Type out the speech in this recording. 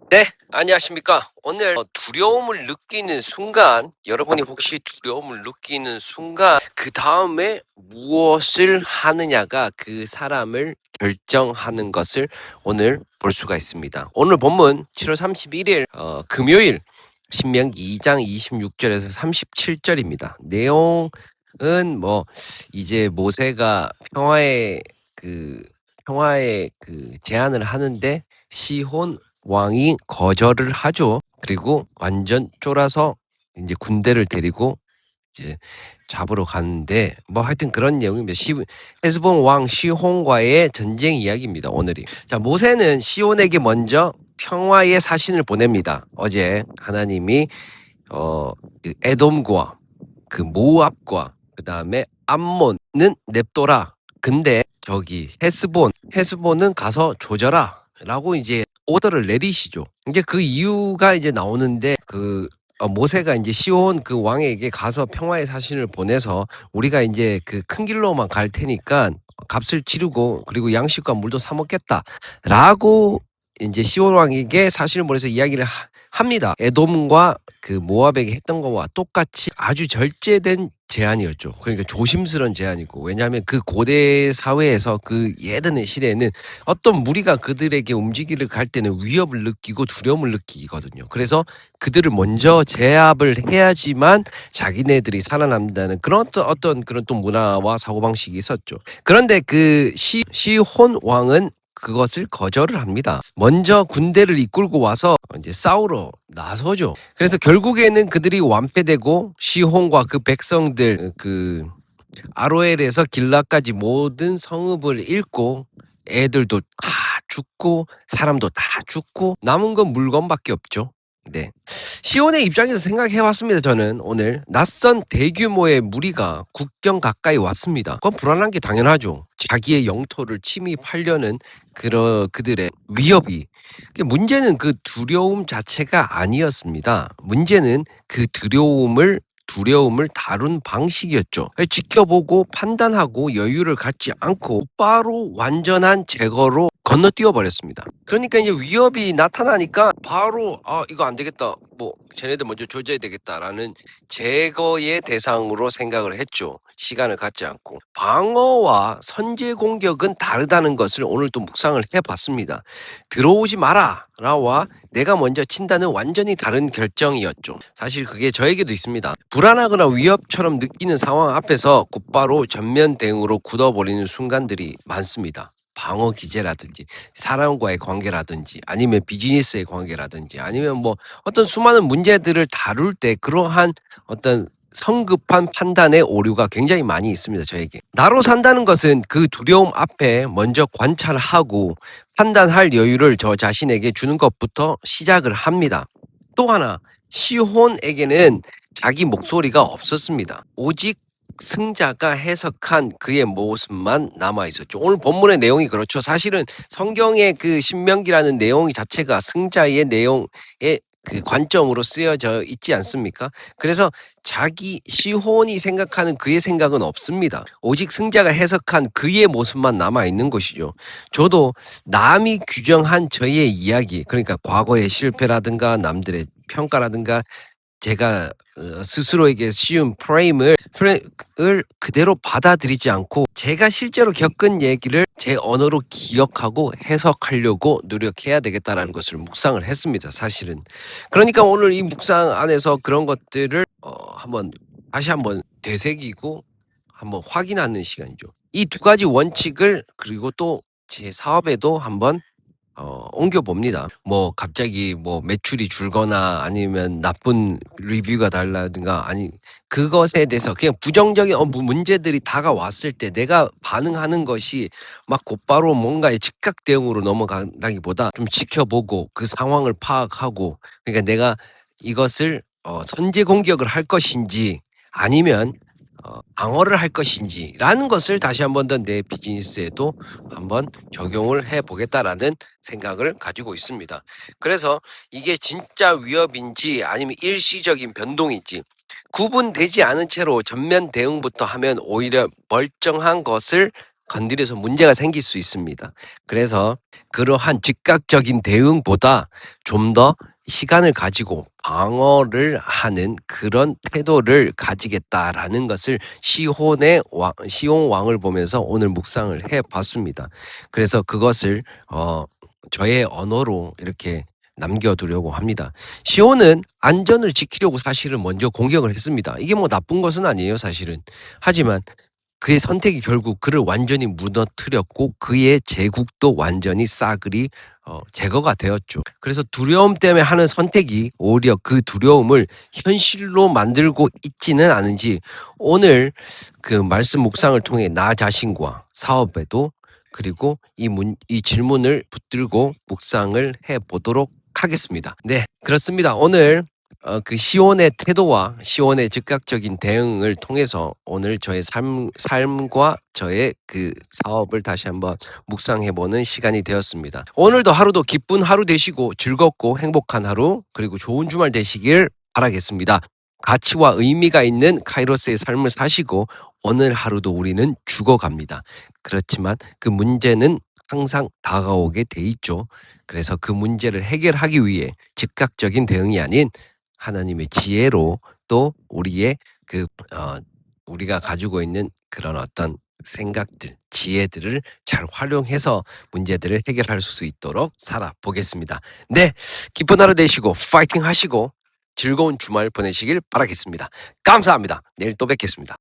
네, 안녕하십니까. 오늘 두려움을 느끼는 순간, 여러분이 혹시 두려움을 느끼는 순간, 그 다음에 무엇을 하느냐가 그 사람을 결정하는 것을 오늘 볼 수가 있습니다. 오늘 본문 7월 31일, 금요일, 신명기 2장 26절에서 37절입니다. 내용은 이제 모세가 평화의 제안을 하는데, 시혼 왕이 거절을 하죠. 그리고 완전 쫄아서 이제 군대를 데리고 이제 잡으러 가는데 하여튼 그런 내용입니다. 헤스본 왕 시혼과의 전쟁 이야기입니다. 오늘이. 자, 모세는 시혼에게 먼저 평화의 사신을 보냅니다. 어제 하나님이 그 에돔과 그 모압과 그 다음에 암몬은 냅둬라. 근데 저기 헤스본은 가서 조져라. 라고 이제 오더를 내리시죠. 이제 그 이유가 이제 나오는데 모세가 이제 시온 그 왕에게 가서 평화의 사신을 보내서 우리가 이제 그 큰 길로만 갈 테니까 값을 치르고 그리고 양식과 물도 사 먹겠다라고 이제 시온 왕에게 사신을 보내서 이야기를 합니다. 에돔과 그 모압에게 했던 거와 똑같이 아주 절제된 제안이었죠. 그러니까 조심스러운 제안이고, 왜냐하면 그 고대 사회에서 그 예전의 시대에는 어떤 무리가 그들에게 움직이를 갈 때는 위협을 느끼고 두려움을 느끼거든요. 그래서 그들을 먼저 제압을 해야지만 자기네들이 살아남는다는 그런 어떤 그런 또 문화와 사고방식이 있었죠. 그런데 그 시혼 왕은 그것을 거절을 합니다. 먼저 군대를 이끌고 와서 이제 싸우러 나서죠. 그래서 결국에는 그들이 완패되고 시혼과 그 백성들 그 아로엘에서 길라까지 모든 성읍을 잃고 애들도 다 죽고 사람도 다 죽고 남은 건 물건밖에 없죠. 네. 시온의 입장에서 생각해봤습니다. 저는 오늘 낯선 대규모의 무리가 국경 가까이 왔습니다. 그건 불안한 게 당연하죠. 자기의 영토를 침입하려는 그들의 위협이. 문제는 그 두려움 자체가 아니었습니다. 문제는 그 두려움을 다룬 방식이었죠. 지켜보고 판단하고 여유를 갖지 않고 바로 완전한 제거로 건너뛰어 버렸습니다. 그러니까 이제 위협이 나타나니까 바로 이거 안 되겠다. 쟤네들 먼저 조져야 되겠다라는 제거의 대상으로 생각을 했죠. 시간을 갖지 않고. 방어와 선제 공격은 다르다는 것을 오늘 또 묵상을 해봤습니다. 들어오지 마라 라와 내가 먼저 친다는 완전히 다른 결정이었죠. 사실 그게 저에게도 있습니다. 불안하거나 위협처럼 느끼는 상황 앞에서 곧바로 전면 대응으로 굳어버리는 순간들이 많습니다. 방어 기제라든지 사람과의 관계라든지 아니면 비즈니스의 관계라든지 아니면 어떤 수많은 문제들을 다룰 때 그러한 어떤 성급한 판단의 오류가 굉장히 많이 있습니다. 저에게. 나로 산다는 것은 그 두려움 앞에 먼저 관찰하고 판단할 여유를 저 자신에게 주는 것부터 시작을 합니다. 또 하나, 시혼에게는 자기 목소리가 없었습니다. 오직 승자가 해석한 그의 모습만 남아 있었죠. 오늘 본문의 내용이 그렇죠. 사실은 성경의 그 신명기라는 내용 자체가 승자의 내용의 그 관점으로 쓰여져 있지 않습니까? 그래서 자기 시혼이 생각하는 그의 생각은 없습니다. 오직 승자가 해석한 그의 모습만 남아 있는 것이죠. 저도 남이 규정한 저의 이야기, 그러니까 과거의 실패라든가 남들의 평가라든가 제가 스스로에게 씌운 프레임을 그대로 받아들이지 않고 제가 실제로 겪은 얘기를 제 언어로 기억하고 해석하려고 노력해야 되겠다라는 것을 묵상을 했습니다. 사실은. 그러니까 오늘 이 묵상 안에서 그런 것들을 다시 한번 되새기고 한번 확인하는 시간이죠. 이 두 가지 원칙을 그리고 또 제 사업에도 한번 옮겨봅니다. 갑자기 매출이 줄거나 아니면 나쁜 리뷰가 달라든가 그것에 대해서 그냥 부정적인 문제들이 다가왔을 때 내가 반응하는 것이 막 곧바로 뭔가의 즉각 대응으로 넘어간다기보다 좀 지켜보고 그 상황을 파악하고, 그러니까 내가 이것을 선제 공격을 할 것인지 아니면 방어를 할 것인지라는 것을 다시 한번 더 내 비즈니스에도 한번 적용을 해보겠다라는 생각을 가지고 있습니다. 그래서 이게 진짜 위협인지 아니면 일시적인 변동인지 구분되지 않은 채로 전면 대응부터 하면 오히려 멀쩡한 것을 건드려서 문제가 생길 수 있습니다. 그래서 그러한 즉각적인 대응보다 좀 더 시간을 가지고 방어를 하는 그런 태도를 가지겠다라는 것을 시온 왕을 보면서 오늘 묵상을 해 봤습니다. 그래서 그것을 저의 언어로 이렇게 남겨두려고 합니다. 시온은 안전을 지키려고 사실은 먼저 공격을 했습니다. 이게 뭐 나쁜 것은 아니에요, 사실은. 하지만 그의 선택이 결국 그를 완전히 무너뜨렸고 그의 제국도 완전히 싸그리 제거가 되었죠. 그래서 두려움 때문에 하는 선택이 오히려 그 두려움을 현실로 만들고 있지는 않은지 오늘 그 말씀 묵상을 통해 나 자신과 사업에도 그리고 이 질문을 붙들고 묵상을 해보도록 하겠습니다. 네, 그렇습니다. 오늘 그 시온의 태도와 시온의 즉각적인 대응을 통해서 오늘 저의 삶과 저의 그 사업을 다시 한번 묵상해보는 시간이 되었습니다. 오늘도 하루도 기쁜 하루 되시고 즐겁고 행복한 하루 그리고 좋은 주말 되시길 바라겠습니다. 가치와 의미가 있는 카이로스의 삶을 사시고 오늘 하루도 우리는 죽어갑니다. 그렇지만 그 문제는 항상 다가오게 돼 있죠. 그래서 그 문제를 해결하기 위해 즉각적인 대응이 아닌 하나님의 지혜로 또 우리의 우리가 가지고 있는 그런 어떤 생각들, 지혜들을 잘 활용해서 문제들을 해결할 수 있도록 살아보겠습니다. 네, 기쁜 하루 되시고 파이팅 하시고 즐거운 주말 보내시길 바라겠습니다. 감사합니다. 내일 또 뵙겠습니다.